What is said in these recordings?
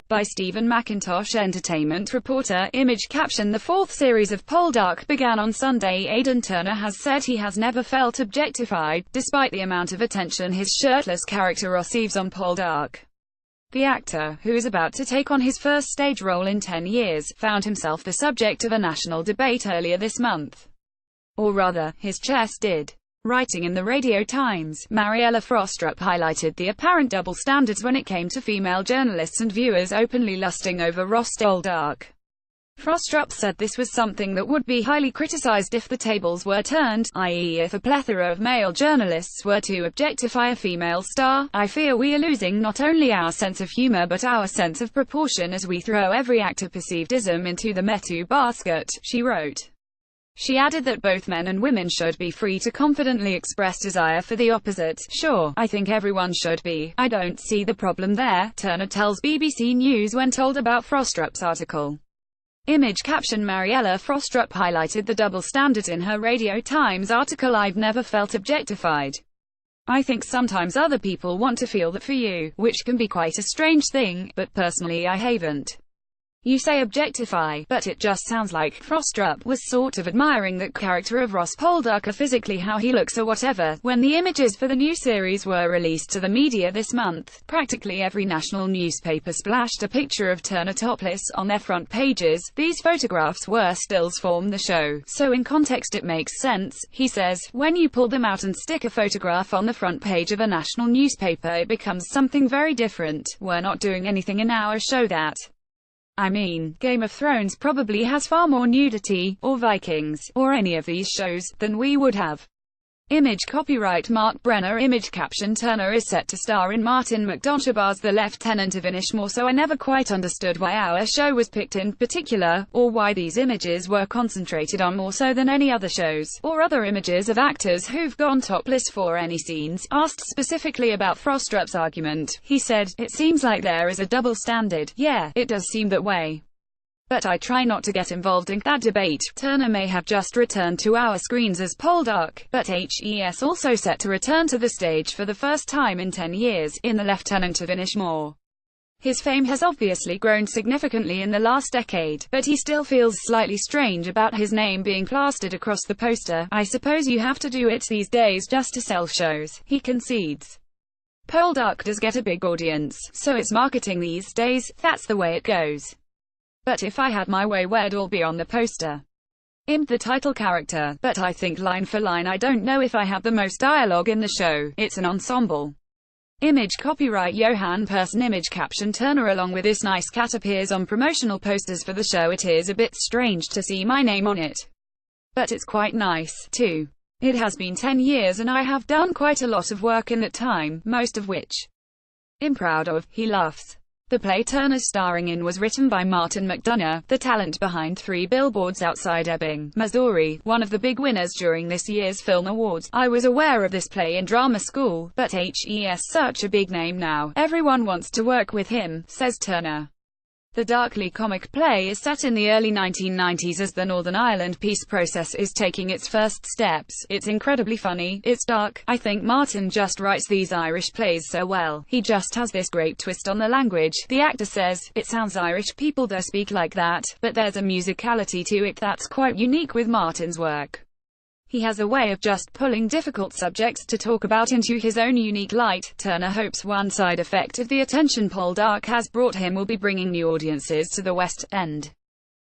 By Stephen McIntosh, Entertainment Reporter. Image caption: The fourth series of Poldark began on Sunday. Aidan Turner has said he has never felt objectified, despite the amount of attention his shirtless character receives on Poldark. The actor, who is about to take on his first stage role in 10 years, found himself the subject of a national debate earlier this month. Or rather, his chest did. Writing in the Radio Times, Mariella Frostrup highlighted the apparent double standards when it came to female journalists and viewers openly lusting over Ross Poldark. Frostrup said this was something that would be highly criticized if the tables were turned, i.e. if a plethora of male journalists were to objectify a female star. I fear we are losing not only our sense of humor but our sense of proportion as we throw every act of perceived-ism into the Me Too basket, she wrote. She added that both men and women should be free to confidently express desire for the opposite. Sure, I think everyone should be. I don't see the problem there, Turner tells BBC News when told about Frostrup's article. Image caption: Mariella Frostrup highlighted the double standards in her Radio Times article. I've never felt objectified. I think sometimes other people want to feel that for you, which can be quite a strange thing, but personally I haven't. You say objectify, but it just sounds like Frostrup was sort of admiring that character of Ross Poldark, or physically how he looks or whatever. When the images for the new series were released to the media this month, practically every national newspaper splashed a picture of Turner topless on their front pages. These photographs were stills from the show, so in context it makes sense, he says. When you pull them out and stick a photograph on the front page of a national newspaper, it becomes something very different. We're not doing anything in our show that. I mean, Game of Thrones probably has far more nudity, or Vikings, or any of these shows, than we would have. Image copyright Mark Brenner. Image caption: Turner is set to star in Martin McDonagh's The Lieutenant of Inishmore, so I never quite understood why our show was picked in particular, or why these images were concentrated on more so than any other shows, or other images of actors who've gone topless for any scenes. Asked specifically about Frostrup's argument, he said, "It seems like there is a double standard. Yeah, it does seem that way. But I try not to get involved in that debate." Turner may have just returned to our screens as Poldark, but he's also set to return to the stage for the first time in 10 years, in The Lieutenant of Inishmore. His fame has obviously grown significantly in the last decade, but he still feels slightly strange about his name being plastered across the poster. I suppose you have to do it these days just to sell shows, he concedes. Poldark does get a big audience, so it's marketing these days, that's the way it goes. But if I had my way, where'd all be on the poster? I'm the title character, but I think line for line I don't know if I have the most dialogue in the show. It's an ensemble. Image copyright Johan Persson. Image caption: Turner along with this nice cat appears on promotional posters for the show. It is a bit strange to see my name on it, but it's quite nice, too. It has been 10 years and I have done quite a lot of work in that time, most of which I'm proud of, he laughs. The play Turner's starring in was written by Martin McDonagh, the talent behind 3 Billboards Outside Ebbing, Missouri, one of the big winners during this year's Film Awards. I was aware of this play in drama school, but he's such a big name now. Everyone wants to work with him, says Turner. The darkly comic play is set in the early 1990s as the Northern Ireland peace process is taking its first steps. It's incredibly funny, it's dark. I think Martin just writes these Irish plays so well. He just has this great twist on the language. The actor says, it sounds Irish, people do speak like that, but there's a musicality to it that's quite unique with Martin's work. He has a way of just pulling difficult subjects to talk about into his own unique light. Turner hopes one side effect of the attention Poldark has brought him will be bringing new audiences to the West End.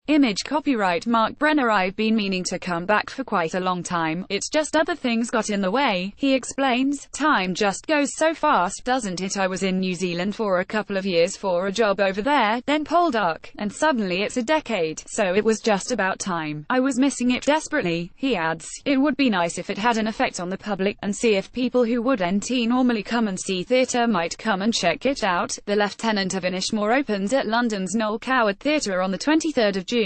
Image copyright Mark Brenner. I've been meaning to come back for quite a long time, it's just other things got in the way, he explains. Time just goes so fast, doesn't it? I was in New Zealand for a couple of years for a job over there, then Poldark, and suddenly it's a decade, so it was just about time. I was missing it desperately, he adds. It would be nice if it had an effect on the public, and see if people who wouldn't normally come and see theatre might come and check it out. The Lieutenant of Inishmore opens at London's Noel Coward Theatre on the 23rd of June.